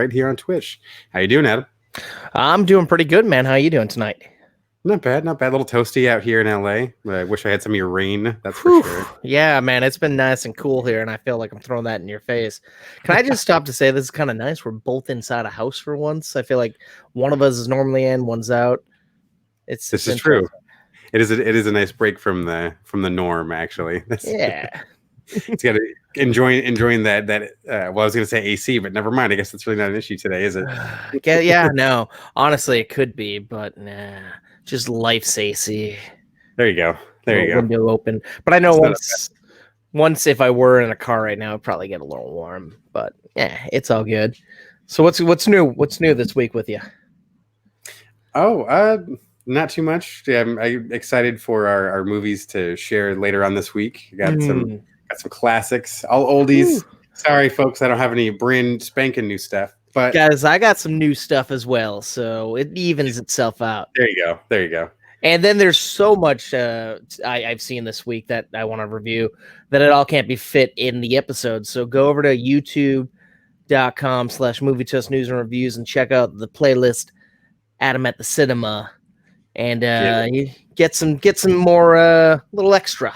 right here on Twitch. How you doing, Adam? I'm doing pretty good, man. How are you doing tonight? Not bad, not bad. A little toasty out here in LA. I wish I had some of your rain, that's for sure. Yeah, man, it's been nice and cool here, and I feel like I'm throwing that in your face. Can I just stop to say this is kind of nice? We're both inside a house for once. I feel like one of us is normally in, one's out. This is true. It is a nice break from the norm, actually. Yeah. It's got to enjoying that. Well, I was going to say AC, but never mind. I guess that's really not an issue today, is it? Yeah, no. Honestly, it could be, but nah. Just life's AC. There you go. Window open. But I know once if I were in a car right now, it'd probably get a little warm. But yeah, it's all good. So what's new? What's new this week with you? Oh, not too much. Yeah, I'm excited for our movies to share later on this week. Got some classics, all oldies. Ooh. Sorry, folks, I don't have any brand spanking new stuff. But guys, I got some new stuff as well, so it evens itself out. There you go. And then there's so much I've seen this week that I want to review that it all can't be fit in the episode. So go over to youtube.com/MovieToastNewsAndReviews and check out the playlist Adam at the Cinema, and you get some more little extra.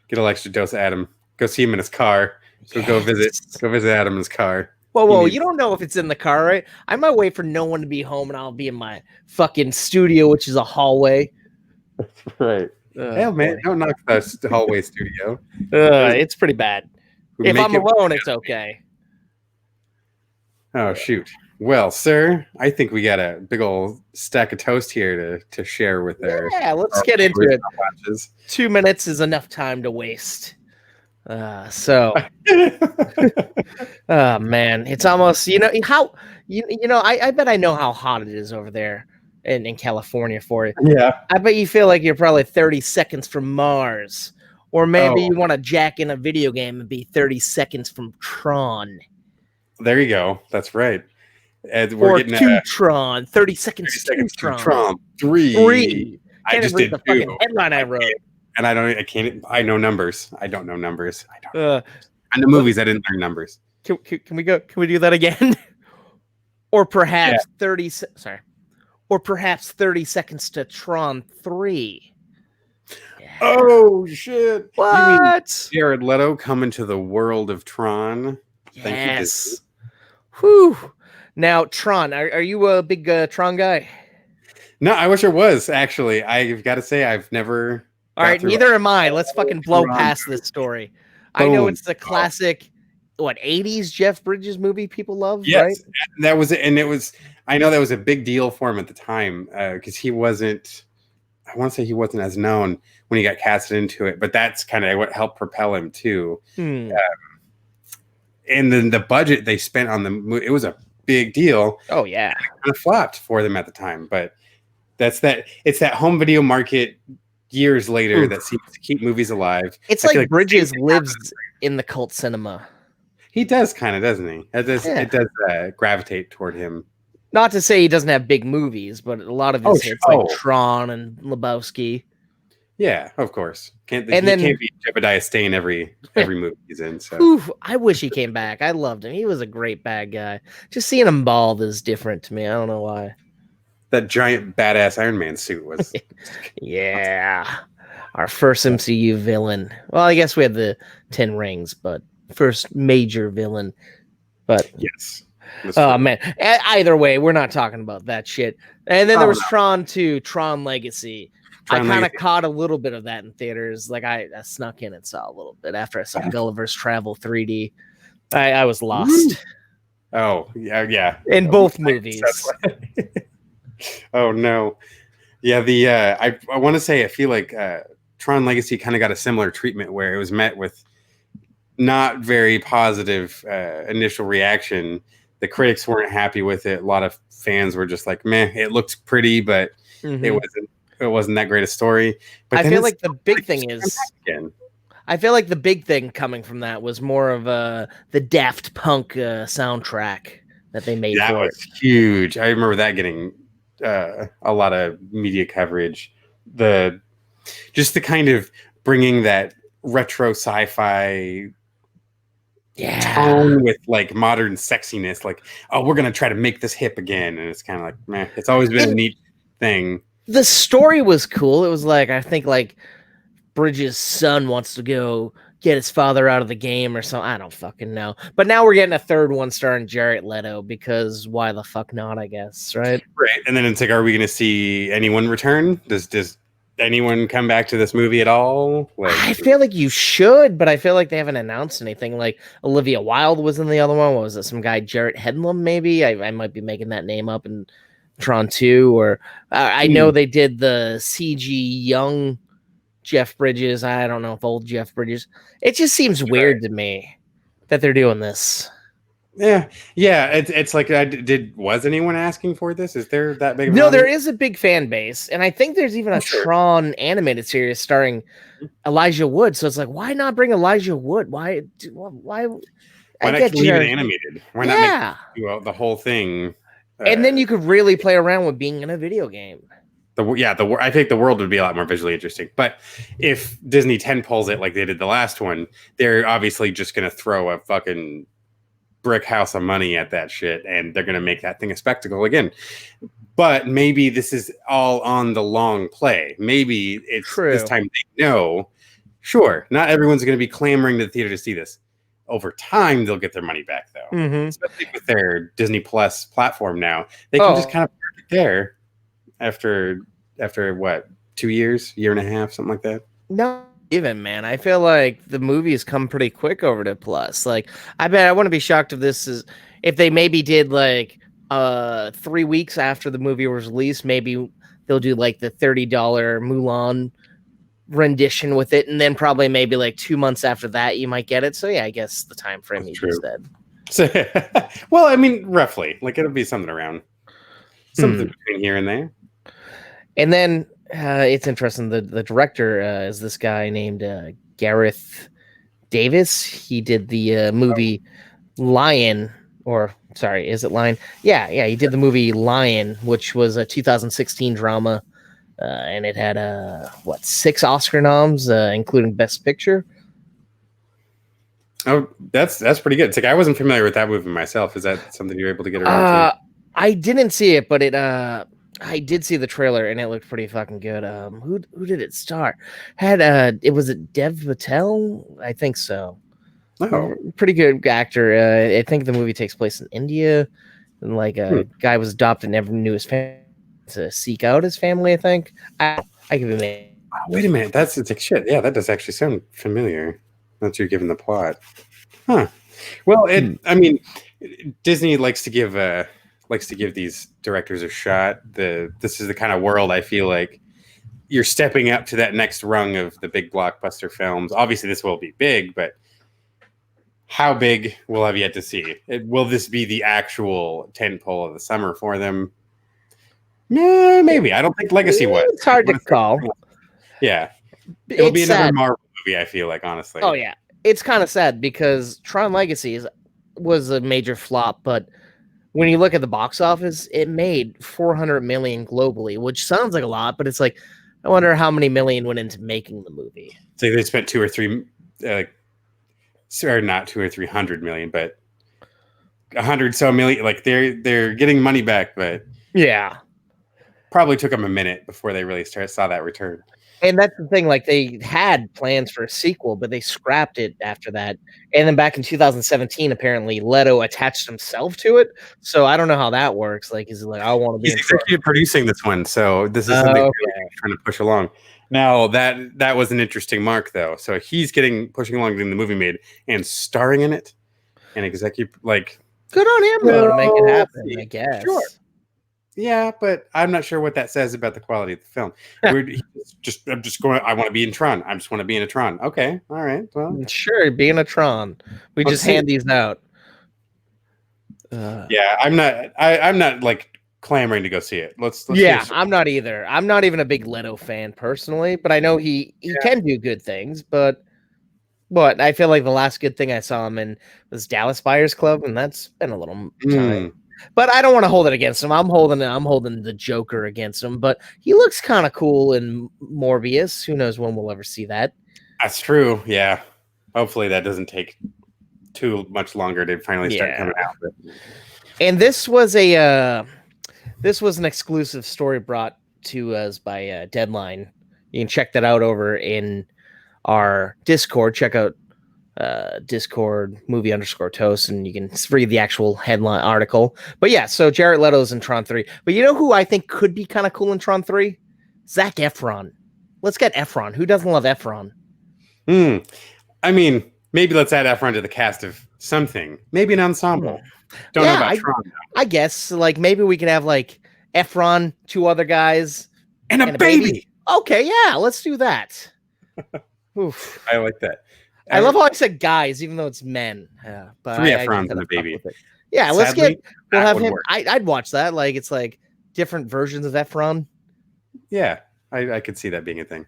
Get a little extra dose of Adam. Go see him in his car. So go visit Adam in his car. Whoa, you don't know if it's in the car, right? I might wait for no one to be home and I'll be in my fucking studio, which is a hallway. Right. Hell, man, don't knock the hallway studio. It's pretty bad. If I'm alone, it's okay. Oh, shoot. Well, sir, I think we got a big old stack of toast here to share with our... Yeah, let's get into it. 2 minutes is enough time to waste. Man, it's almost I bet I know how hot it is over there in California for you. Yeah, I bet you feel like you're probably 30 seconds from Mars, or maybe you want to jack in a video game and be 30 seconds from Tron. There you go. That's right. We're getting Tron. 30 seconds to Tron 3. I just did the fucking headline I wrote. And I know numbers. I don't know numbers. And the movies, I didn't learn numbers. Can we do that again? Or perhaps 30 seconds to Tron 3. Yeah. Oh shit. What? You mean Jared Leto coming to the world of Tron? Yes. Whew. Now, Tron, are you a big Tron guy? No, I wish I was, actually. I've got to say, I've never... All right, neither am I. Let's fucking blow past this story. Boom. I know it's the classic, 80s Jeff Bridges movie people love, right? That was it. And it was, I know that was a big deal for him at the time because he wasn't, I want to say he wasn't as known when he got casted into it, but that's kind of what helped propel him too. And then the budget they spent on the movie, it was a big deal. Oh, yeah. It kind of flopped for them at the time, but it's that home video market years later that seems to keep movies alive. It's like Bridges lives in the cult cinema. He does kind of, doesn't he? It does gravitate toward him. Not to say he doesn't have big movies, but a lot of his hits like Tron and Lebowski. Yeah, of course. Can't be Jebediah Stane every movie he's in. So I wish he came back. I loved him. He was a great bad guy. Just seeing him bald is different to me. I don't know why. That giant badass Iron Man suit was our first MCU villain. Well, I guess we had the 10 rings, but first major villain. But yes. Man, either way, we're not talking about that shit. And then there was Tron 2, Tron Legacy. I kind of caught a little bit of that in theaters. Like I snuck in and saw a little bit after I saw Gulliver's Travel 3D. I was lost. Oh, yeah. In both movies. Oh no. Yeah, I want to say I feel like Tron Legacy kind of got a similar treatment where it was met with not very positive initial reaction. The critics weren't happy with it. A lot of fans were just like, meh, it looked pretty, but it wasn't that great a story. But I feel like the big thing is I feel like the big thing coming from that was more of the Daft Punk soundtrack that they made. That was huge. I remember that getting a lot of media coverage. Just the kind of bringing that retro sci-fi tone with like modern sexiness. Like, oh, we're gonna try to make this hip again, and it's kind of like, meh. It's always been a neat thing. The story was cool. It was like, I think like Bridges' son wants to go get his father out of the game or something. I don't fucking know. But now we're getting a third one starring Jared Leto because why the fuck not, I guess, right? Right. And then it's like, are we going to see anyone return? Does anyone come back to this movie at all? Like, I feel like you should, but I feel like they haven't announced anything. Like Olivia Wilde was in the other one. What was it? Some guy, Jarrett Hedlund, maybe? I might be making that name up in Tron 2. Or I know they did the CG young Jeff Bridges. I don't know if old Jeff Bridges. It just seems weird to me that they're doing this. Yeah. It's like, was anyone asking for this? Is there that big? No, there is a big fan base, and I think there's even a Tron animated series starring Elijah Wood. So it's like, why not bring Elijah Wood? Why not leave it animated? Why not make the whole thing? And then you could really play around with being in a video game. I think the world would be a lot more visually interesting. But if Disney 10 pulls it like they did the last one, they're obviously just going to throw a fucking brick house of money at that shit, and they're going to make that thing a spectacle again. But maybe this is all on the long play. Maybe it's this time they know. Sure, not everyone's going to be clamoring to the theater to see this. Over time, they'll get their money back, though. Especially with their Disney Plus platform now. They can just kind of park it there after what, 2 years, year and a half, something like that. No, even, man. I feel like the movies come pretty quick over to Plus. Like, I wouldn't be shocked if they maybe did like 3 weeks after the movie was released. Maybe they'll do like the $30 Mulan rendition with it, and then probably maybe like 2 months after that you might get it. So yeah, I guess the time frame you just said. So, well, I mean, roughly, like it'll be something between here and there. And then it's interesting. The director is this guy named Gareth Davis. He did the movie Lion, or sorry, is it Lion? Yeah. He did the movie Lion, which was a 2016 drama, and it had 6 Oscar noms, including Best Picture. Oh, that's pretty good. It's like I wasn't familiar with that movie myself. Is that something you're able to get around to? I didn't see it, but I did see the trailer and it looked pretty fucking good. Who did it star? It was Dev Patel? I think so. Oh, pretty good actor. I think the movie takes place in India, and like a guy was adopted, never knew his family to seek out his family. I think I could be made. Wait a minute, it's like shit. Yeah, that does actually sound familiar. Once you're given the plot, huh? Well, I mean, Disney likes to give these directors a shot. This is the kind of world I feel like you're stepping up to that next rung of the big blockbuster films. Obviously, this will be big, but how big we'll have yet to see. Will this be the actual tentpole of the summer for them? Yeah, maybe. I don't think Legacy was. It's hard to call. Yeah, it'll be another Marvel movie. I feel like, honestly. Oh yeah, it's kind of sad because Tron Legacy was a major flop, but when you look at the box office, it made $400 million globally, which sounds like a lot, but it's like, I wonder how many million went into making the movie. So they spent 2 or 3, or not 200 or 300 million, but 100 so million. Like they're getting money back, but yeah, probably took them a minute before they really saw that return. And that's the thing, like they had plans for a sequel, but they scrapped it after that. And then back in 2017, apparently Leto attached himself to it. So I don't know how that works. Like, is it like, I want to be executive producing this one, so this is something really trying to push along. Now that was an interesting mark, though. So he's pushing along, getting the movie made and starring in it, and executive, like, good on him though to make it happen. I guess. Sure. Yeah, but I'm not sure what that says about the quality of the film. I'm just going. I want to be in Tron. I just want to be in a Tron. Okay, all right. Well, sure, be in a Tron. We just hand these out. Yeah, I'm not like clamoring to go see it. Let's yeah, I'm not either. I'm not even a big Leto fan personally, but I know he can do good things. But I feel like the last good thing I saw him in was Dallas Buyers Club, and that's been a little time. But I don't want to hold it against him. I'm holding the Joker against him. But he looks kind of cool in Morbius. Who knows when we'll ever see that? That's true. Yeah. Hopefully that doesn't take too much longer to finally start coming out. But... And this was an exclusive story brought to us by Deadline. You can check that out over in our Discord. Check out Discord movie_toast, and you can read the actual headline article. But yeah, so Jared Leto's in Tron 3. But you know who I think could be kind of cool in Tron 3? Zac Efron. Let's get Efron. Who doesn't love Efron? I mean, maybe let's add Efron to the cast of something. Maybe an ensemble. Don't know about Tron. I guess like maybe we could have like Efron, 2 other guys, and a baby. Okay, yeah, let's do that. Oof. I like that. I love how I said guys, even though it's men. But 3 Efrons and a baby. Yeah, Sadly, we'll have him. I'd watch that. Like it's like different versions of Efron. Yeah, I could see that being a thing.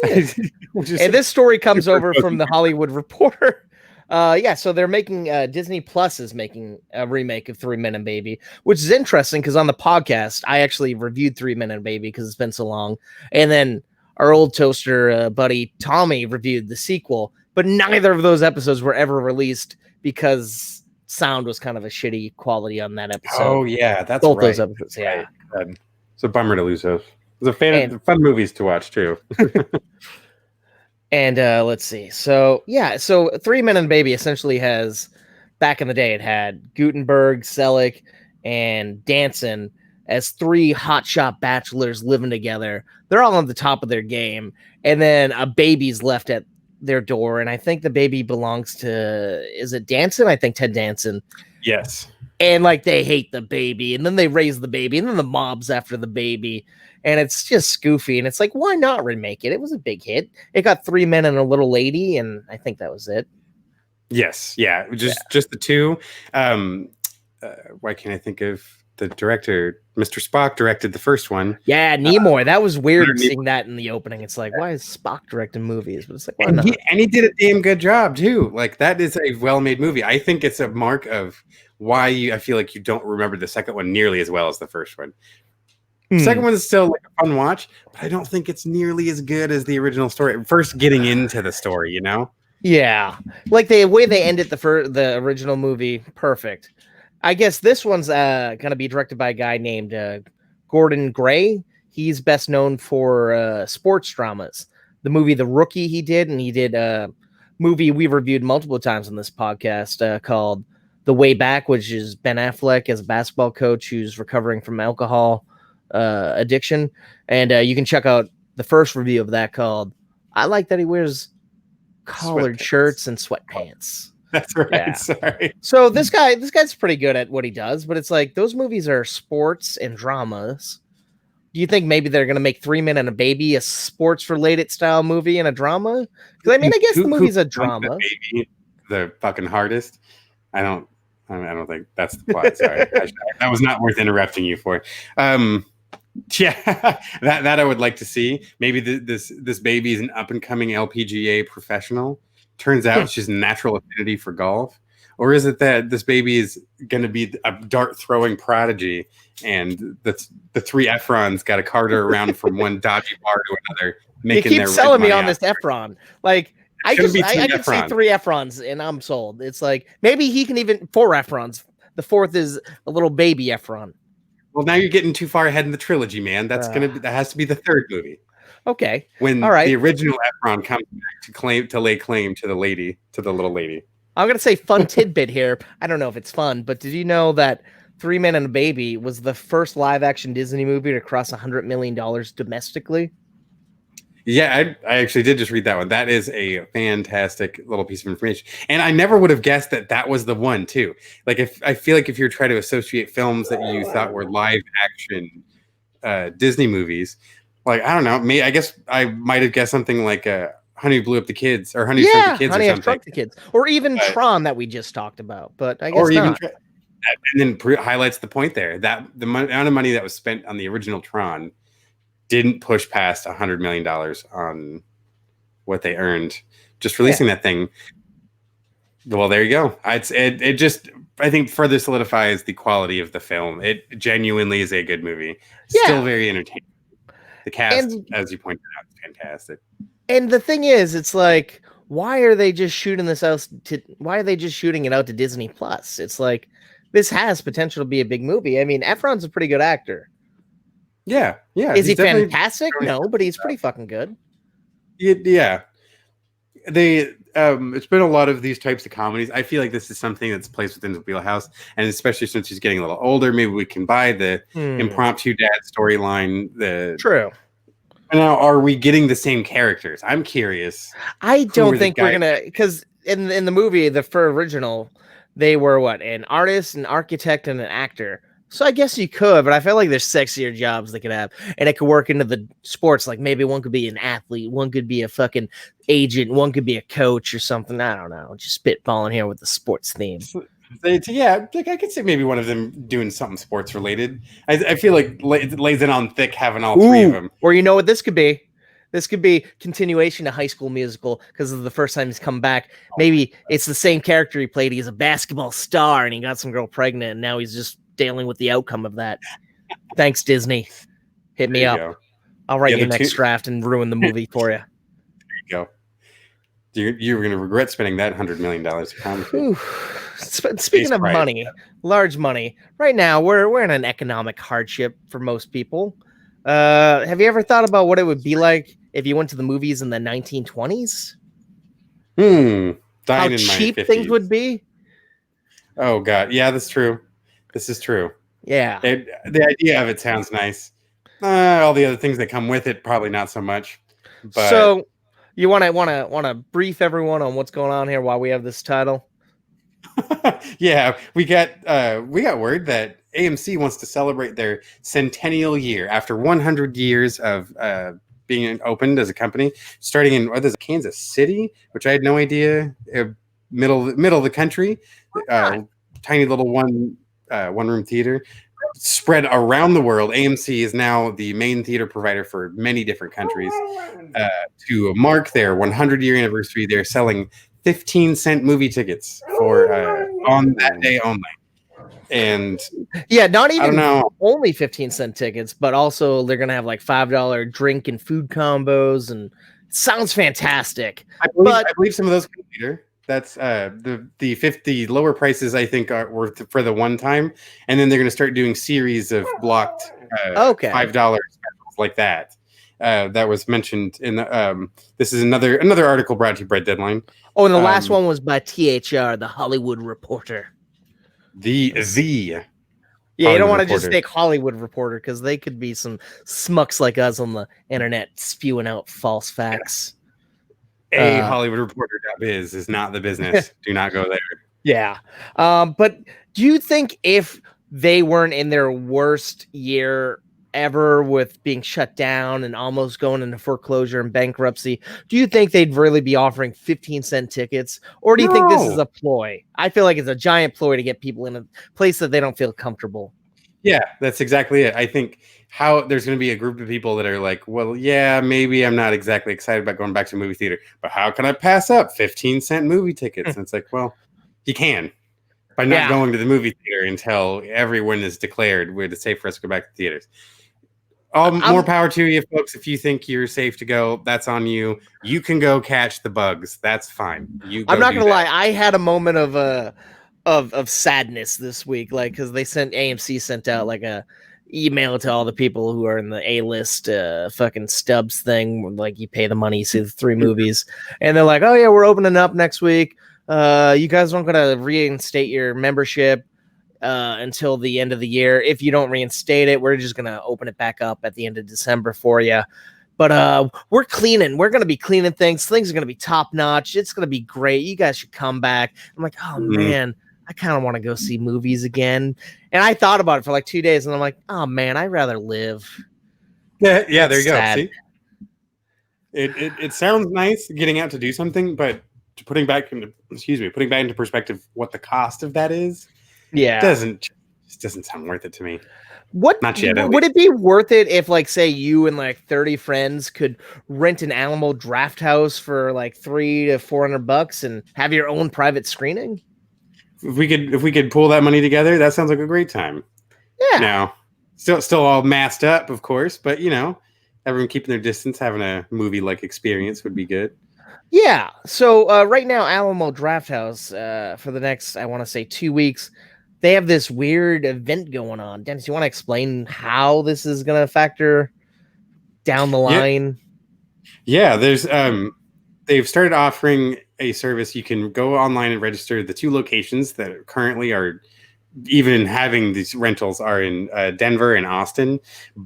Yeah. And this story comes over from the Hollywood Reporter. So they're making Disney Plus is making a remake of 3 Men and Baby, which is interesting because on the podcast I actually reviewed 3 Men and Baby because it's been so long, and then our old toaster buddy Tommy reviewed the sequel, but neither of those episodes were ever released because sound was kind of a shitty quality on that episode. Oh yeah, that's both right. those episodes. Yeah, it's a bummer to lose those. It's a fan of fun movies to watch too. And let's see. So 3 Men and a Baby essentially has, back in the day, it had Gutenberg, Selleck, and Danson as 3 hotshot bachelors living together. They're all on the top of their game. And then a baby's left at their door. And I think the baby belongs to, is it Danson? I think Ted Danson. Yes. And like they hate the baby. And then they raise the baby. And then the mob's after the baby. And it's just goofy. And it's like, why not remake it? It was a big hit. It got 3 men and a little lady. And I think that was it. Yes. Yeah. Just the 2. Why can't I think of the director? Mr. Spock directed the first one. Yeah. Nimoy. That was weird seeing that in the opening. It's like, why is Spock directing movies? But it's like, why not? He did a damn good job too. Like that is a well-made movie. I think it's a mark of why I feel like you don't remember the second one nearly as well as the first one. Second one is still like a fun watch, but I don't think it's nearly as good as the original story. First getting into the story, you know? Yeah. Like the way they ended the original movie, perfect. I guess this one's going to be directed by a guy named Gordon Gray. He's best known for sports dramas. The movie The Rookie he did, and he did a movie we reviewed multiple times on this podcast called The Way Back, which is Ben Affleck as a basketball coach who's recovering from alcohol addiction. And you can check out the first review of that called I Like That He Wears Collared Shirts and Sweatpants. That's right. Yeah. Sorry. So this guy's pretty good at what he does, but it's like those movies are sports and dramas. Do you think maybe they're going to make 3 Men and a Baby a sports related style movie and a drama? Because I mean, I guess the movie's a drama. The fucking hardest. I don't think that's the plot. Sorry, that was not worth interrupting you for. Yeah, that I would like to see. Maybe this baby is an up and coming LPGA professional. Turns out she's a natural affinity for golf. Or is it that this baby is going to be a dart throwing prodigy, and the 3 Efrons got to cart her around from one dodgy bar to another? You keep selling me on this Efron. Like I can see 3 Efrons, and I'm sold. It's like maybe he can even 4 Efrons. The 4th is a little baby Efron. Well, now you're getting too far ahead in the trilogy, man. That has to be the 3rd movie. Okay. When the original Efron comes back to lay claim to the little lady. I'm gonna say fun tidbit here. I don't know if it's fun, but did you know that 3 Men and a Baby was the first live action Disney movie to cross $100 million domestically? Yeah, I actually did just read that one. That is a fantastic little piece of information. And I never would have guessed that was the one, too. Like, I feel like if you're trying to associate films that you thought were live action Disney movies, like, I don't know. I guess I might have guessed something like Honey Blew Up the Kids or Honey Shrunk the Kids Honey or something. Shrunk the Kids. Or even Tron that we just talked about. But I guess or not. Even and then highlights the point there that the amount of money that was spent on the original Tron didn't push past $100 million on what they earned just releasing that thing. Well, there you go. It just, I think, further solidifies the quality of the film. It genuinely is a good movie. Still very entertaining. The cast, as you pointed out, is fantastic. And the thing is, it's like, why are they just shooting this out why are they just shooting it out to Disney Plus? It's like this has potential to be a big movie. I mean, Efron's a pretty good actor. Yeah. Is he fantastic? No, but he's pretty fucking good. Yeah. It's been a lot of these types of comedies. I feel like this is something that's placed within the wheelhouse, and especially since he's getting a little older, maybe we can buy the impromptu dad storyline. True. Now, are we getting the same characters? I'm curious. I don't think we're gonna, because in the movie, the original, they were what, an artist, an architect, and an actor. So I guess you could, but I feel like there's sexier jobs they could have, and it could work into the sports. Like maybe one could be an athlete, one could be a fucking agent, one could be a coach or something. I don't know. Just spitballing here with the sports theme. Yeah, like I could say maybe one of them doing something sports related. I feel like it lays it on thick having all three of them. Or you know what this could be? This could be continuation of High School Musical because of the first time he's come back. Maybe it's the same character he played. He's a basketball star and he got some girl pregnant, and now he's just dealing with the outcome of that. Thanks, Disney. Hit me up. I'll write your next draft and ruin the movie for you. There you go. You're going to regret spending that $100 million. Speaking of money, large money, right now we're in an economic hardship for most people. Have you ever thought about what it would be like if you went to the movies in the 1920s? How cheap things would be? Oh, God. Yeah, that's true. This is true. Yeah. The idea of it sounds nice. All the other things that come with it, probably not so much. But... So you want to brief everyone on what's going on here while we have this title? Yeah, we got word that AMC wants to celebrate their centennial year after 100 years of being opened as a company, starting in Kansas City, which I had no idea. Middle of the country, tiny little one room theater spread around the world. AMC is now the main theater provider for many different countries. To mark their 100-year anniversary, they're selling 15-cent movie tickets for on that day only. And yeah, not even only 15-cent tickets, but also they're gonna have like $5 drink and food combos, and it sounds fantastic. I believe some of those come later. That's the lower prices I think were for the one time, and then they're gonna start doing series of blocked $5 like that. That was mentioned in the this is another article brought to you by Deadline. Oh, and the last one was by THR, the Hollywood Reporter. Yeah, you don't want to just take Hollywood Reporter because they could be some smucks like us on the internet spewing out false facts. HollywoodReporter.biz is not the business. Do not go there. Yeah. But do you think if they weren't in their worst year ever with being shut down and almost going into foreclosure and bankruptcy, do you think they'd really be offering 15-cent tickets? Or do you think this is a ploy? I feel like it's a giant ploy to get people in a place that they don't feel comfortable. Yeah, that's exactly it. I think there's going to be a group of people that are like, well, yeah, maybe I'm not exactly excited about going back to the movie theater, but how can I pass up 15-cent movie tickets? And it's like, well, you can by not going to the movie theater until everyone is declared it's safe for us to go back to theaters. More power to you, folks. If you think you're safe to go, that's on you. You can go catch the bugs. That's fine. I'm not gonna lie. I had a moment of sadness this week, like because AMC sent out like a email to all the people who are in the A-list fucking stubs thing. Like you pay the money, you see the 3 movies, and they're like, "Oh yeah, we're opening up next week. You guys aren't gonna reinstate your membership until the end of the year. If you don't reinstate it, we're just gonna open it back up at the end of December for you. But we're cleaning. We're gonna be cleaning things. Things are gonna be top notch. It's gonna be great. You guys should come back." I'm like, "Oh man, I kind of want to go see movies again." And I thought about it for like 2 days, and I'm like, "Oh man, I'd rather live." Yeah. There you go. See, it sounds nice getting out to do something, but putting back into perspective what the cost of that is. Yeah, doesn't sound worth it to me. Not yet. Would it be worth it if, like, say you and like 30 friends could rent an Alamo Draft House for like $300 to $400 and have your own private screening? If we could pull that money together, that sounds like a great time. Yeah. Now, still all masked up, of course, but everyone keeping their distance, having a movie like experience would be good. Yeah. So right now, Alamo Drafthouse, for the next, I want to say 2 weeks, they have this weird event going on. Dennis, you want to explain how this is going to factor down the Yeah, line? yeah. They've started offering a service. You can go online and register. The two locations that currently are even having these rentals are in Denver and Austin.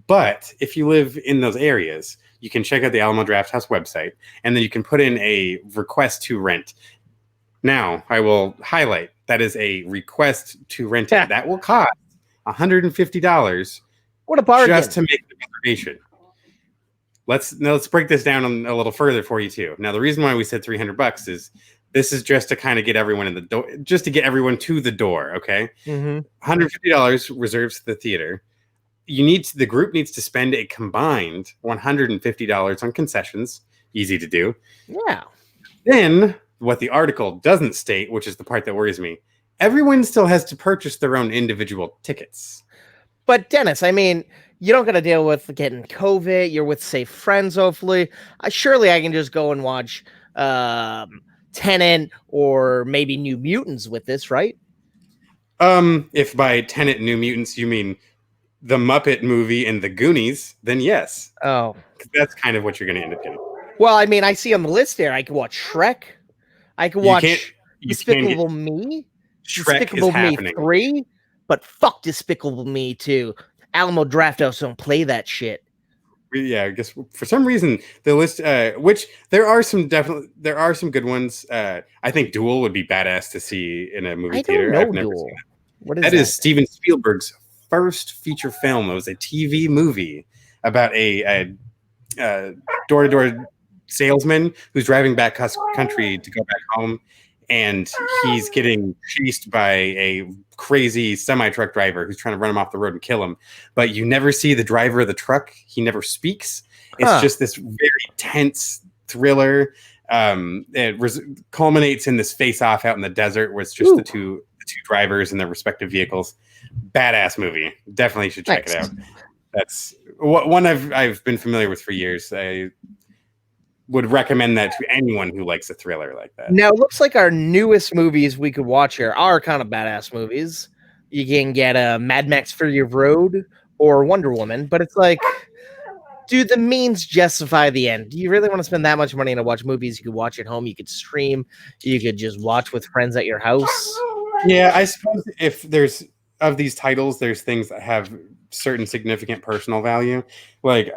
But if you live in those areas, you can check out the Alamo Drafthouse website, and then you can put in a request to rent. Now, I will highlight that is a request to rent it. That will cost $150 What a bargain. just to make the reservation. Let's break this down a little further for you too. Now, the reason why we said $300 is this is just to kind of get everyone in the door, just to get everyone to the door. Okay, $150 reserves the theater. The group needs to spend a combined $150 on concessions. Easy to do. Yeah. Then what the article doesn't state, which is the part that worries me, everyone still has to purchase their own individual tickets. But Dennis, I mean, you don't got to deal with getting COVID. You're with safe friends, hopefully. Surely I can just go and watch Tenet or maybe New Mutants with this, right? If by Tenet New Mutants you mean the Muppet movie and the Goonies, then yes. Oh. That's kind of what you're going to end up getting. Well, I mean, I see on the list there, I can watch Shrek. I can watch Despicable Me. Despicable Me 3. But fuck Despicable Me 2. Alamo Drafthouse don't play that shit. Yeah, I guess for some reason the list, which there are some good ones. I think Duel would be badass to see in a movie theater. I've never seen it. What is that? That is Steven Spielberg's first feature film. It was a TV movie about a door-to-door salesman who's driving back country to go back home, and he's getting chased by a crazy semi-truck driver who's trying to run him off the road and kill him. But you never see the driver of the truck. He never speaks. It's just this very tense thriller. It culminates in this face-off out in the desert where it's just the two drivers in their respective vehicles. Badass movie. Definitely should check it out. That's one I've been familiar with for years. I would recommend that to anyone who likes a thriller like that. Now, it looks like our newest movies we could watch here are kind of badass movies. You can get Mad Max Fury Road or Wonder Woman, but it's like, do the means justify the end? Do you really want to spend that much money to watch movies you could watch at home? You could stream. You could just watch with friends at your house. Yeah, I suppose if there's of these titles, there's things that have certain significant personal value. Like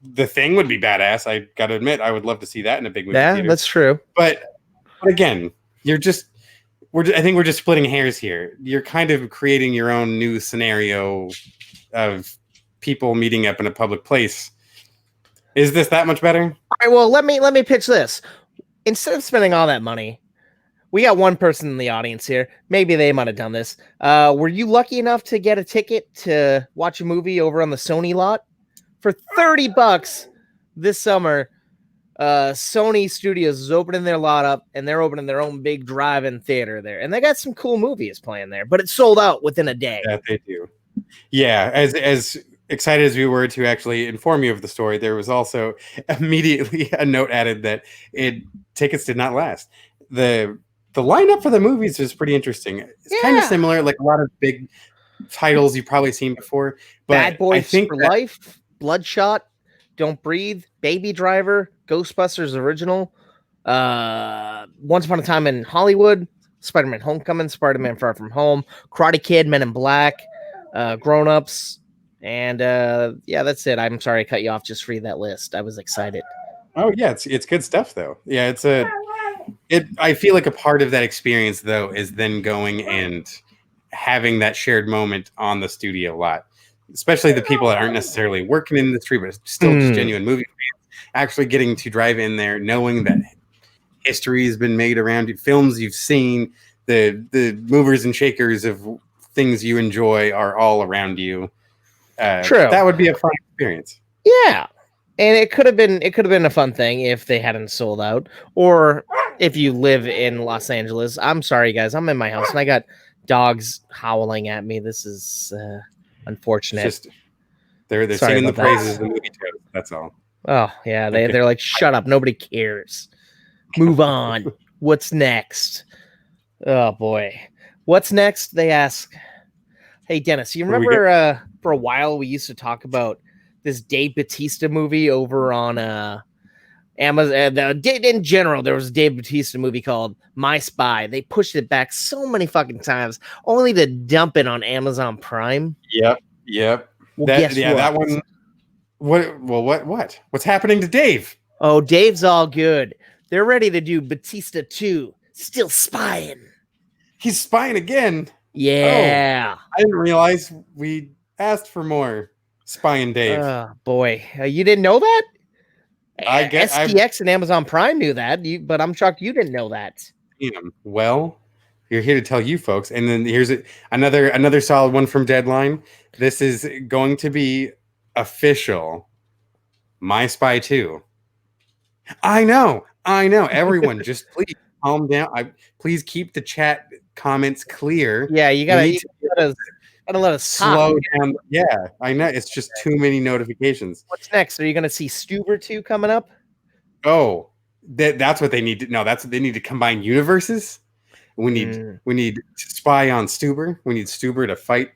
The Thing would be badass. I got to admit, I would love to see that in a big movie theater. That's true. But again, I think we're just splitting hairs here. You're kind of creating your own new scenario of people meeting up in a public place. Is this that much better? All right, well, let me pitch this. Instead of spending all that money, we got one person in the audience here. Maybe they might have done this. Were you lucky enough to get a ticket to watch a movie over on the Sony lot? For $30 this summer, Sony Studios is opening their lot up, and they're opening their own big drive-in theater there. And they got some cool movies playing there, but it sold out within a day. Yeah, they do. Yeah, as excited as we were to actually inform you of the story, there was also immediately a note added that tickets did not last. The lineup for the movies is pretty interesting. It's kind of similar, like a lot of big titles you've probably seen before. But Bad Boys for Life, Bloodshot, Don't Breathe, Baby Driver, Ghostbusters Original, Once Upon a Time in Hollywood, Spider-Man Homecoming, Spider-Man Far From Home, Karate Kid, Men in Black, Grown Ups, and that's it. I'm sorry I cut you off. Just read that list. I was excited. Oh yeah, it's good stuff though. Yeah, I feel like a part of that experience though is then going and having that shared moment on the studio lot, especially the people that aren't necessarily working in the industry but still just genuine movie fans, actually getting to drive in there, knowing that history has been made around you, films you've seen, the movers and shakers of things you enjoy are all around you. True. That would be a fun experience. Yeah. And it could have been a fun thing if they hadn't sold out, or if you live in Los Angeles. I'm sorry, guys. I'm in my house and I got dogs howling at me. This is unfortunate. It's just, they're singing the praises of the movie too. That's all. Oh yeah, they're like, shut up. Nobody cares. Move on. What's next? Oh boy. What's next? They ask. Hey Dennis, you remember for a while we used to talk about this Dave Bautista movie over on Amazon? In general, there was a Dave Bautista movie called My Spy. They pushed it back so many fucking times, only to dump it on Amazon Prime. Yep. Well, guess what? That one. What's happening to Dave? Oh, Dave's all good. They're ready to do Bautista 2. Still spying. He's spying again. Yeah. Oh, I didn't realize we asked for more spying Dave. Oh boy, you didn't know that? I guess SPX and Amazon Prime knew that, but I'm shocked you didn't know that. Well, you're here to tell you folks. And then here's another solid one from Deadline. This is going to be official. My Spy 2. I know. Everyone, just please calm down. Please keep the chat comments clear. Yeah, you gotta let us slow down. Yeah, I know. It's just too many notifications. What's next? Are you gonna see Stuber 2 coming up? Oh, that's what they need to. No, that's what they need to combine universes. We need to spy on Stuber. We need Stuber to fight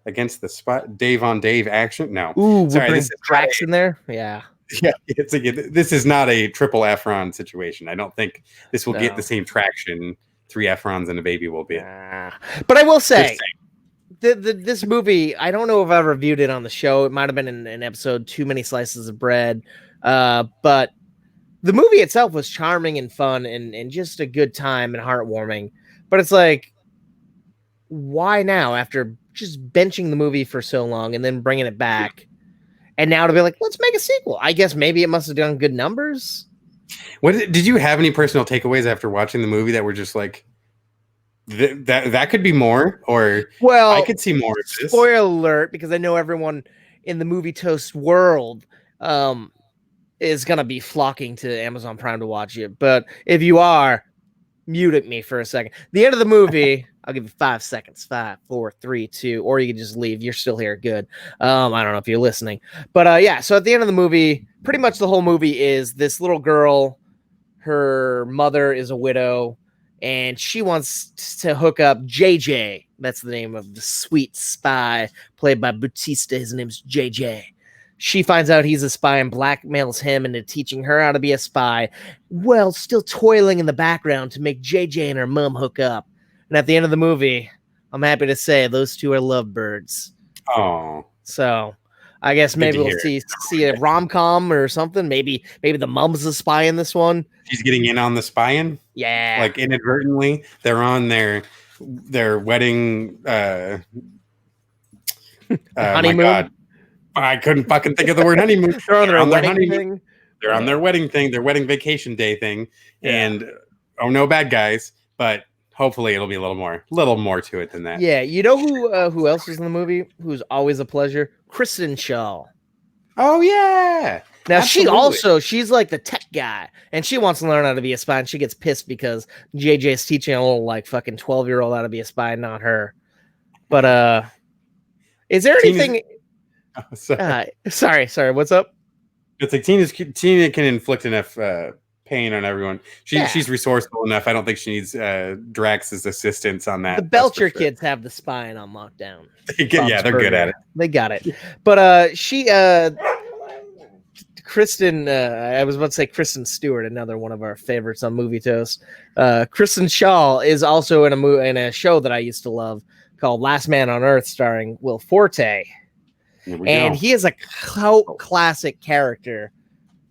against the spy Dave on Dave action. No, ooh, sorry, this is Drax in there. Yeah, this is not a triple Efron situation. I don't think this will get the same traction 3 Efrons and a baby will be. But I will say, this movie, I don't know if I reviewed it on the show. It might have been in an episode, Too Many Slices of Bread. But the movie itself was charming and fun and just a good time and heartwarming. But it's like, why now, after just benching the movie for so long and then bringing it back? And now to be like, let's make a sequel. I guess maybe it must have done good numbers. Did you have any personal takeaways after watching the movie that were just like, that could be more? Or I could see more of this. Spoiler alert, because I know everyone in the Movie Toast world is going to be flocking to Amazon Prime to watch it. But if you are, mute at me for a second. The end of the movie, I'll give you 5 seconds. 5, 4, 3, 2, or you can just leave. You're still here. Good. I don't know if you're listening. But yeah, so at the end of the movie, pretty much the whole movie is this little girl, her mother is a widow, and she wants to hook up JJ. That's the name of the sweet spy played by Bautista. His name's JJ. She finds out he's a spy and blackmails him into teaching her how to be a spy, while still toiling in the background to make JJ and her mom hook up. And at the end of the movie, I'm happy to say those two are lovebirds. Oh. So I guess maybe we'll see a rom-com or something. Maybe the mom's a spy in this one. She's getting in on the spying. Yeah. Like inadvertently. They're on their wedding honeymoon. My God. I couldn't fucking think of the word honeymoon. They're on their wedding thing. They're on their wedding thing, their wedding vacation day thing. Yeah. And no bad guys, but hopefully it'll be a little more to it than that. Yeah, you know who else is in the movie? Who's always a pleasure? Kristen Shaw. Oh yeah. Now she's like the tech guy, and she wants to learn how to be a spy, and she gets pissed because JJ is teaching a little like fucking 12-year-old how to be a spy, not her. But is there anything? Sorry. What's up? It's like Tina can inflict enough pain on everyone. She's resourceful enough. I don't think she needs Drax's assistance on that. The Belcher kids have the spying on lockdown. They're good at it. They got it. But Kristen, I was about to say Kristen Stewart, another one of our favorites on Movie Toast. Kristen Shaw is also in a show that I used to love called Last Man on Earth, starring Will Forte. And he is a classic character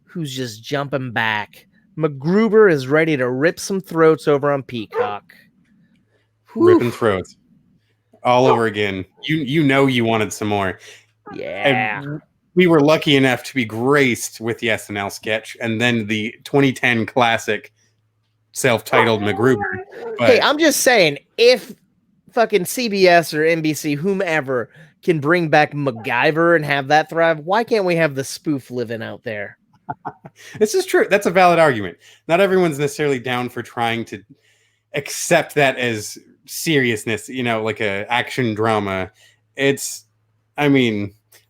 who's just jumping back. MacGruber is ready to rip some throats over on Peacock. Ripping throats all over again. You know you wanted some more. Yeah. And we were lucky enough to be graced with the SNL sketch and then the 2010 classic self-titled MacGruber. Hey, I'm just saying, if fucking CBS or NBC, whomever, can bring back MacGyver and have that thrive, why can't we have the spoof living out there? This is true. That's a valid argument. Not everyone's necessarily down for trying to accept that as seriousness, like a action drama.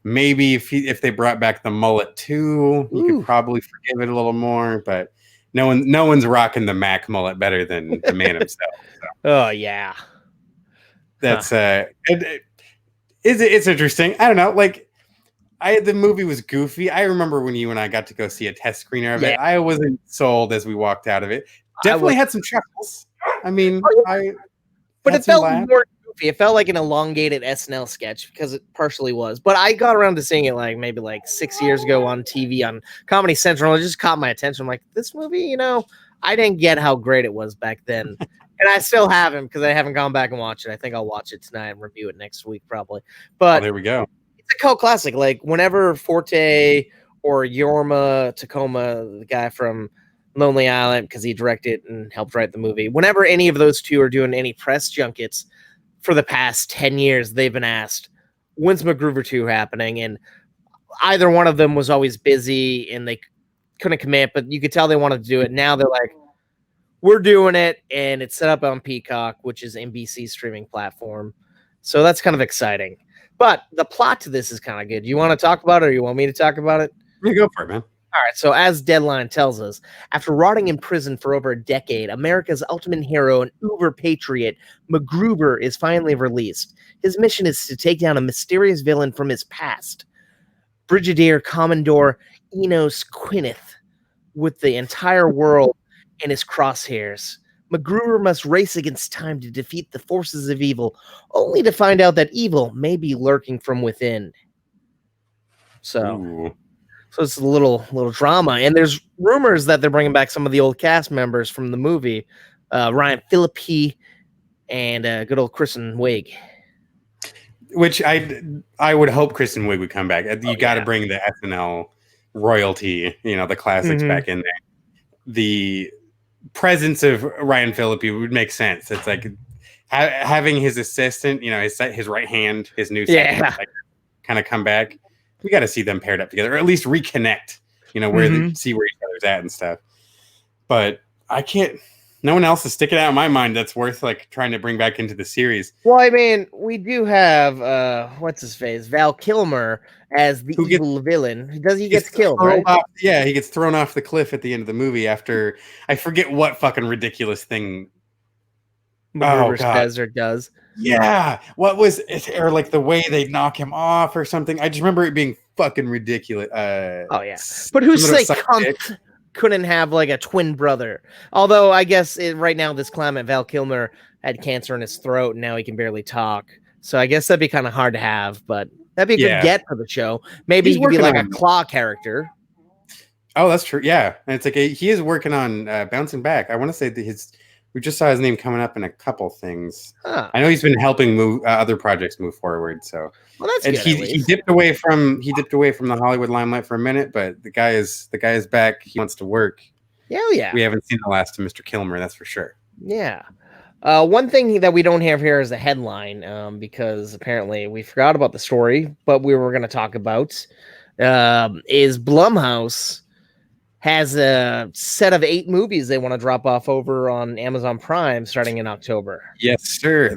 Maybe if they brought back the mullet too, you could probably forgive it a little more, but no one's rocking the Mac mullet better than the man himself. So. Oh yeah, That's it's interesting. I don't know, like the movie was goofy. I remember when you and I got to go see a test screener of it. I wasn't sold as we walked out of it. Definitely had some chuckles. I mean, but it felt more goofy. It felt like an elongated SNL sketch because it partially was. But I got around to seeing it maybe 6 years ago on TV on Comedy Central. It just caught my attention. I'm like, this movie, I didn't get how great it was back then. And I still haven't because I haven't gone back and watched it. I think I'll watch it tonight and review it next week probably. But there we go. It's a cult classic. Like whenever Forte or Yorma Tacoma, the guy from Lonely Island, because he directed and helped write the movie, whenever any of those two are doing any press junkets for the past 10 years, they've been asked, when's MacGruber 2 happening? And either one of them was always busy and they couldn't commit, but you could tell they wanted to do it. Now they're like, we're doing it, and it's set up on Peacock, which is NBC's streaming platform. So that's kind of exciting. But the plot to this is kind of good. You want to talk about it, or you want me to talk about it? Yeah, go for it, man. All right, so as Deadline tells us, after rotting in prison for over a decade, America's ultimate hero and uber patriot, MacGruber, is finally released. His mission is to take down a mysterious villain from his past, Brigadier Commodore Enos Quineth, with the entire world in his crosshairs. MacGruber must race against time to defeat the forces of evil, only to find out that evil may be lurking from within. So it's a little drama, and there's rumors that they're bringing back some of the old cast members from the movie, Ryan Phillippe and good old Kristen Wiig. Which I would hope Kristen Wiig would come back. You got to bring the SNL royalty, the classics back in there. The presence of Ryan Phillippe would make sense. It's like having his assistant, his right hand, his new second, kind of come back. We got to see them paired up together, or at least reconnect. Where they see where each other's at and stuff. But I can't. No one else is sticking out in my mind that's worth trying to bring back into the series. Well, I mean, we do have what's his face, Val Kilmer as the evil villain. He gets killed, right? He gets thrown off the cliff at the end of the movie after I forget what fucking ridiculous thing MacGruber says or does. Yeah, what was it? Or the way they knock him off or something. I just remember it being fucking ridiculous. But who's couldn't have a twin brother? Although I guess right now this climate, Val Kilmer had cancer in his throat and now he can barely talk. So I guess that'd be kind of hard to have, but that'd be a good get for the show. Maybe he could be a Claw character. Oh, that's true. Yeah, and it's he is working on bouncing back. I want to say that we just saw his name coming up in a couple things. I know he's been helping other projects move forward. So that's good. He dipped away from the Hollywood limelight for a minute, but the guy is back. He wants to work. Hell yeah. We haven't seen the last of Mr. Kilmer, that's for sure. Yeah. One thing that we don't have here is a headline, because apparently we forgot about the story, but we were going to talk about is Blumhouse has a set of 8 movies they want to drop off over on Amazon Prime starting in October. Yes, sir.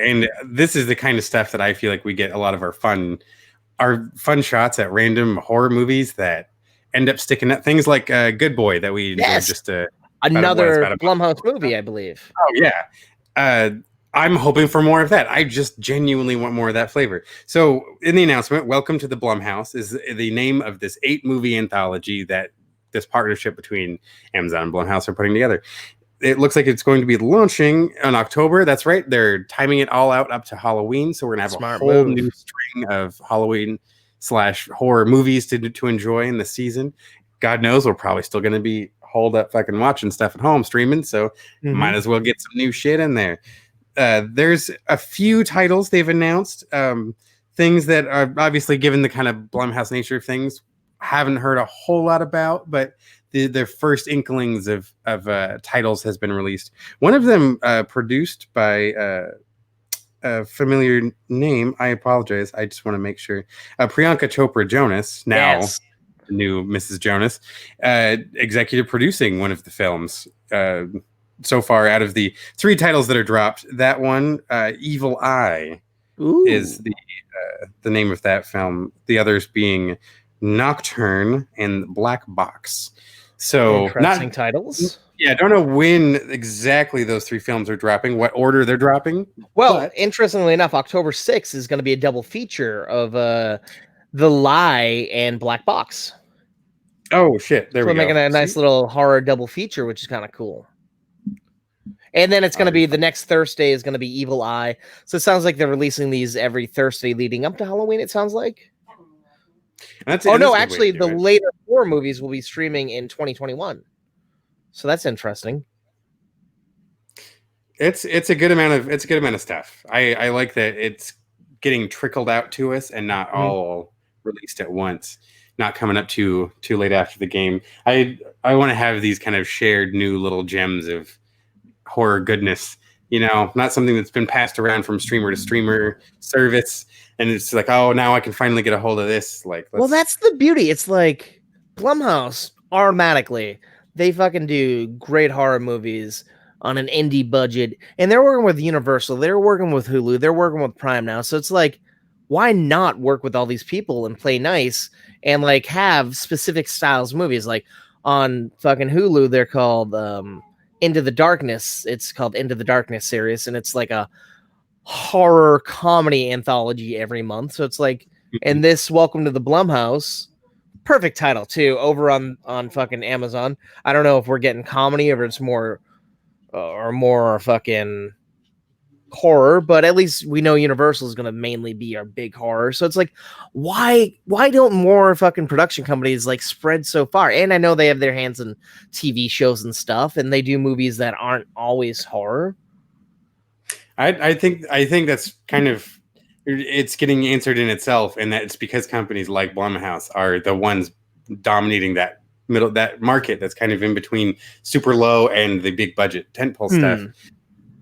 And this is the kind of stuff that I feel like we get a lot of our fun shots at random horror movies that end up sticking at things like Good Boy that we enjoyed just another Blumhouse movie, I believe. Oh yeah. I'm hoping for more of that. I just genuinely want more of that flavor. So in the announcement, Welcome to the Blumhouse is the name of this 8-movie anthology that this partnership between Amazon and Blumhouse are putting together. It looks like it's going to be launching in October. That's right. They're timing it all out up to Halloween. So we're going to have a whole new string of Halloween/horror movies to enjoy in the season. God knows we're probably still going to be holed up fucking watching stuff at home streaming. So might as well get some new shit in there. There's a few titles they've announced. Things that are obviously, given the kind of Blumhouse nature of things, haven't heard a whole lot about, but their first inklings of titles has been released. One of them produced by a familiar name. I apologize. I just want to make sure. Priyanka Chopra Jonas, now the new Mrs. Jonas, executive producing one of the films. So far, out of the 3 titles that are dropped, that one, Evil Eye, is the name of that film. The others being Nocturne and Black Box. So interesting titles. Yeah, I don't know when exactly those 3 films are dropping, what order they're dropping. Well, interestingly enough, October 6th is going to be a double feature of The Lie and Black Box. Oh shit! There we go. We're making a nice little horror double feature, which is kind of cool. And then it's going to be the next Thursday is going to be Evil Eye. So it sounds like they're releasing these every Thursday leading up to Halloween. It sounds like. Actually, the later horror movies will be streaming in 2021. So that's interesting. It's a good amount of stuff. I like that it's getting trickled out to us and not all released at once, not coming up too late after the game. I want to have these kind of shared new little gems of horror goodness, not something that's been passed around from streamer to streamer service, and it's like, oh, now I can finally get a hold of this. Like, well, that's the beauty. It's like Blumhouse automatically, they fucking do great horror movies on an indie budget, and they're working with Universal, they're working with Hulu, they're working with Prime now. So it's like, why not work with all these people and play nice and like have specific styles movies? Like on fucking Hulu, they're called Into the Darkness. It's called Into the Darkness series, and it's like a horror comedy anthology every month. So it's like, and this Welcome to the Blumhouse, perfect title too, over on fucking Amazon. I don't know if we're getting comedy or it's more fucking horror, but at least we know Universal is going to mainly be our big horror. So it's like, why don't more fucking production companies like spread so far? And I know they have their hands in TV shows and stuff, and they do movies that aren't always horror. I think that's kind of, it's getting answered in itself, and that it's because companies like Blumhouse are the ones dominating that market that's kind of in between super low and the big budget tentpole stuff.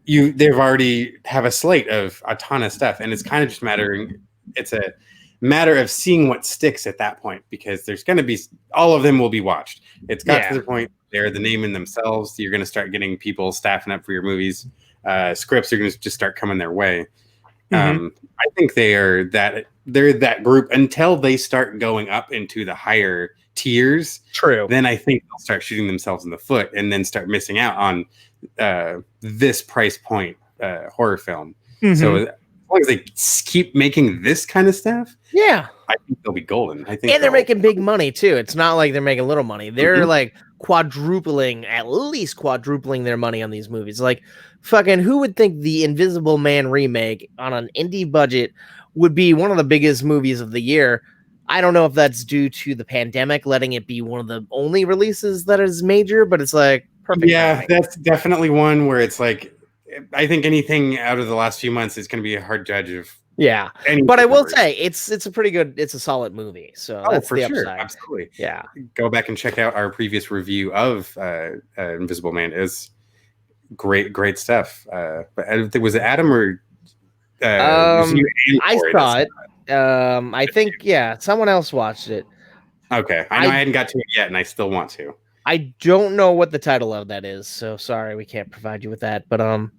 They've already have a slate of a ton of stuff, and it's kind of just it's a matter of seeing what sticks at that point, because there's going to be, all of them will be watched. It's got to the point they're the name in themselves. You're going to start getting people staffing up for your movies. Scripts are going to just start coming their way. I think they're that group until they start going up into the higher tiers. True. Then I think they'll start shooting themselves in the foot and then start missing out on this price point horror film. So as long as they keep making this kind of stuff, I think they'll be golden. I think, and they're making big money too. It's not like they're making little money. They're like at least quadrupling their money on these movies. Like, fucking, who would think the Invisible Man remake on an indie budget would be one of the biggest movies of the year? I don't know if that's due to the pandemic letting it be one of the only releases that is major, but it's like perfect. Yeah, timing. that's definitely one where it's like, I think anything out of the last few months is going to be a hard judge of. Yeah, but I will say it's a pretty good, it's a solid movie. So that's for the sure, upside. absolutely. Yeah, go back and check out our previous review of Invisible Man. Is great stuff. But was it Adam or? I saw it. I think someone else watched it. Okay, I know I hadn't got to it yet, and I still want to. I don't know what the title of that is, so sorry we can't provide you with that. But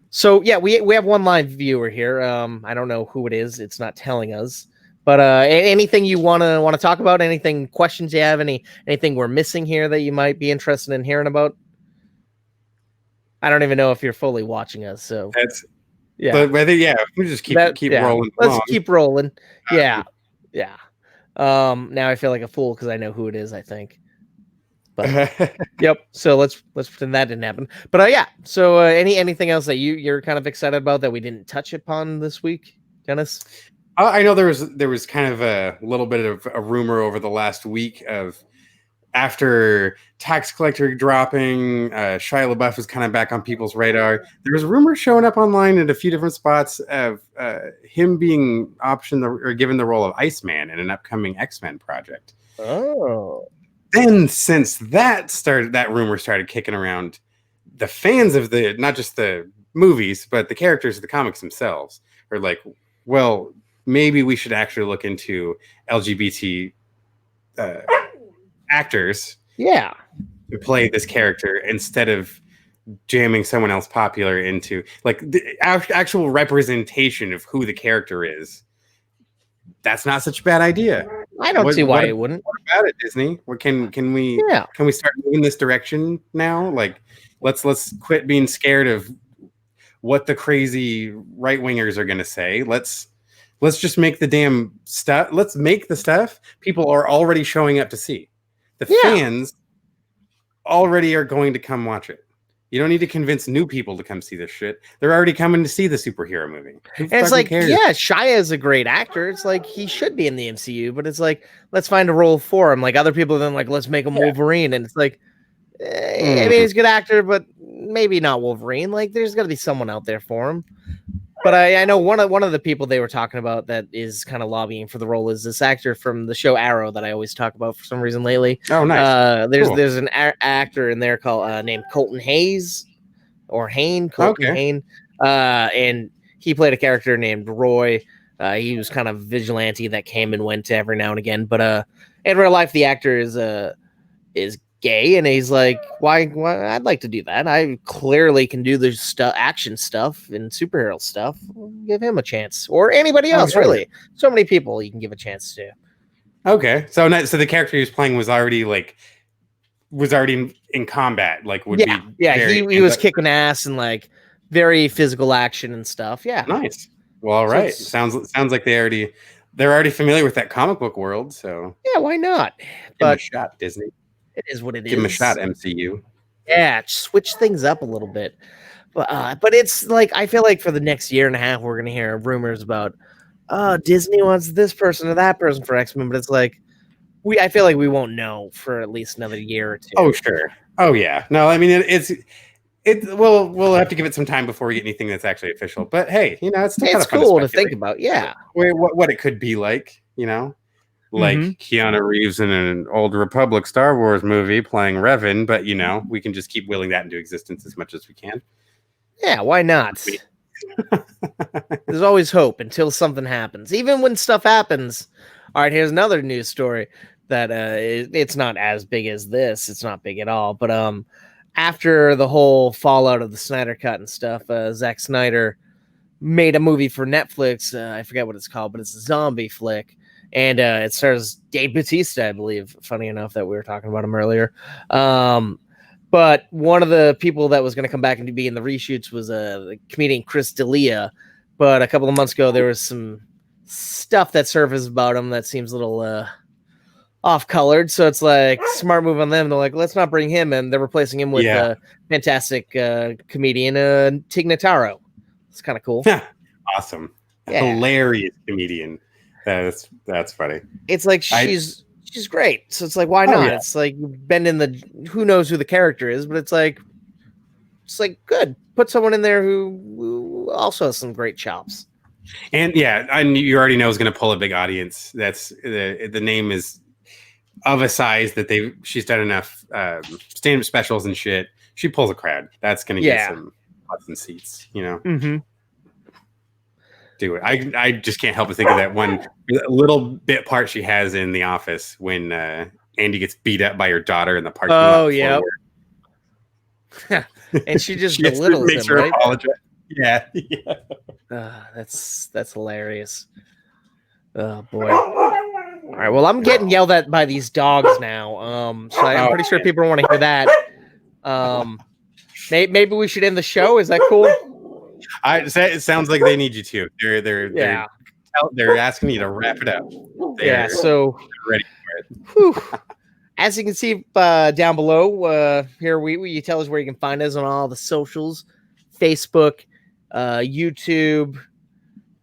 so yeah, we have one live viewer here. I don't know who it is; it's not telling us. But anything you want to talk about? Anything, questions you have? Anything we're missing here that you might be interested in hearing about? I don't even know if you're fully watching us, so that's But whether we just keep rolling. Let's keep rolling. Yeah. Now I feel like a fool because I know who it is, I think. But yep. So let's pretend that didn't happen. But So anything else that you're kind of excited about that we didn't touch upon this week, Dennis? I know there was kind of a little bit of a rumor over the last week of, after Tax Collector dropping, Shia LaBeouf was kind of back on people's radar. There was a rumor showing up online at a few different spots of him being optioned or given the role of Iceman in an upcoming X-Men project. Oh. Then since that rumor started kicking around, the fans of not just the movies, but the characters of the comics themselves are like, well, maybe we should actually look into LGBT actors to play this character instead of jamming someone else popular into, like, the actual representation of who the character is. That's not such a bad idea. I don't see why it wouldn't. What about it, Disney. What can we start moving this direction now? Like, let's quit being scared of what the crazy right wingers are going to say. Let's just make the damn stuff. Let's make the stuff people are already showing up to see. The fans already are going to come watch it. You don't need to convince new people to come see this shit. They're already coming to see the superhero movie. And it's like, Shia is a great actor. It's like he should be in the MCU, but it's like, let's find a role for him. Like other people then like, let's make him Wolverine. And it's like, I mean, he's a good actor, but maybe not Wolverine. Like there's got to be someone out there for him. But I know one of the people they were talking about that is kind of lobbying for the role is this actor from the show Arrow that I always talk about for some reason lately. Oh, nice. There's an actor in there called named Colton Hayes or Hain. Hain. And he played a character named Roy. He was kind of vigilante that came and went every now and again. But in real life, the actor is gay, and he's like, why I'd like to do that. I clearly can do the action stuff and superhero stuff. Give him a chance, or anybody else. Really, so many people you can give a chance to. Okay, so the character he was playing was already in combat, like he was kicking ass and like very physical action and stuff. Yeah, nice. Well, all right. Sounds like they're already familiar with that comic book world. So yeah, why not? Give him a shot, Disney. It is what it is. Give him a shot, MCU. Yeah, switch things up a little bit. But it's like, I feel like for the next year and a half, we're going to hear rumors about, Disney wants this person or that person for X-Men. But it's like, I feel like we won't know for at least another year or two. Oh, sure. Oh, yeah. No, I mean, we'll have to give it some time before we get anything that's actually official. But hey, it's still kind of cool to think about. Yeah. What it could be like, like Keanu Reeves in an Old Republic Star Wars movie playing Revan, but we can just keep willing that into existence as much as we can. Yeah, why not? There's always hope until something happens. Even when stuff happens. All right, here's another news story that it's not as big as this. It's not big at all. But after the whole fallout of the Snyder Cut and stuff, Zack Snyder made a movie for Netflix. I forget what it's called, but it's a zombie flick. And it stars Dave Bautista, I believe. Funny enough that we were talking about him earlier. But one of the people that was going to come back and be in the reshoots was the comedian Chris D'Elia. But a couple of months ago, there was some stuff that surfaced about him that seems a little off-colored. So it's like smart move on them. They're like, let's not bring him in. They're replacing him with a fantastic comedian, Tig Notaro. It's kind of cool. Awesome. Yeah. Hilarious comedian. That's funny. It's like she's great. So it's like, why not? Yeah. It's like you've been in who knows who the character is, but it's like good. Put someone in there who also has some great chops. And you already know is going to pull a big audience. That's the name is of a size that she's done enough stand-up specials and shit. She pulls a crowd. That's going to get some butts and seats. Mm-hmm. Do it. I just can't help but think of that one little bit part she has in The Office when Andy gets beat up by her daughter in the parking lot. Oh, yeah. And she just belittles him, right? Apologize. Yeah. That's hilarious. Oh, boy. All right, well, I'm getting yelled at by these dogs now. So I'm pretty sure people don't want to hear that. Maybe we should end the show. Is that cool? It sounds like they need you to. They're asking you to wrap it up. So ready for it. As you can see down below, here you tell us where you can find us on all the socials: Facebook, YouTube,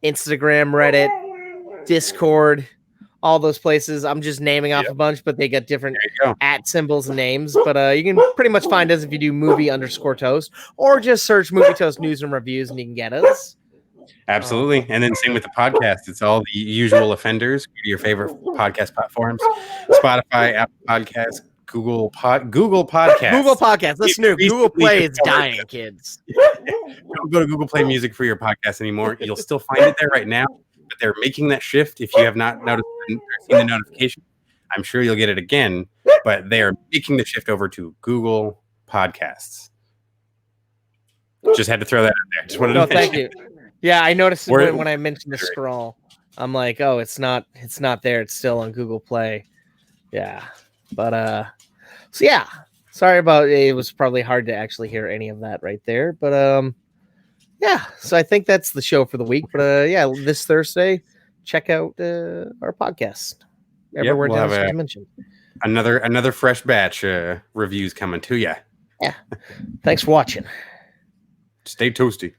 Instagram, Reddit, Discord, all those places. I'm just naming off a bunch, but they get different @ symbols and names. But you can pretty much find us if you do movie_toast, or just search Movie Toast News and Reviews and you can get us. Absolutely. And then same with the podcast. It's all the usual offenders. Go to your favorite podcast platforms: Spotify, Apple Podcasts, Google Podcasts. Google Podcasts. That's new. Google Play is dying, kids. Don't go to Google Play Music for your podcast anymore. You'll still find it there right now, but they're making that shift. If you have not noticed or seen the notification, I'm sure you'll get it again. But they are making the shift over to Google Podcasts. Just had to throw that out there. Just wanted to thank you. Yeah, I noticed when I mentioned the scroll. I'm like, oh, it's not there. It's still on Google Play. Yeah. But so yeah. Sorry about it. Was probably hard to actually hear any of that right there. But yeah. So I think that's the show for the week. But yeah, this Thursday, check out our podcast. Everywhere we'll have mentioned. Another fresh batch reviews coming to you. Yeah. Thanks for watching. Stay toasty.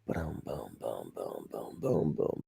Boom, boom, boom, boom, boom, boom, boom.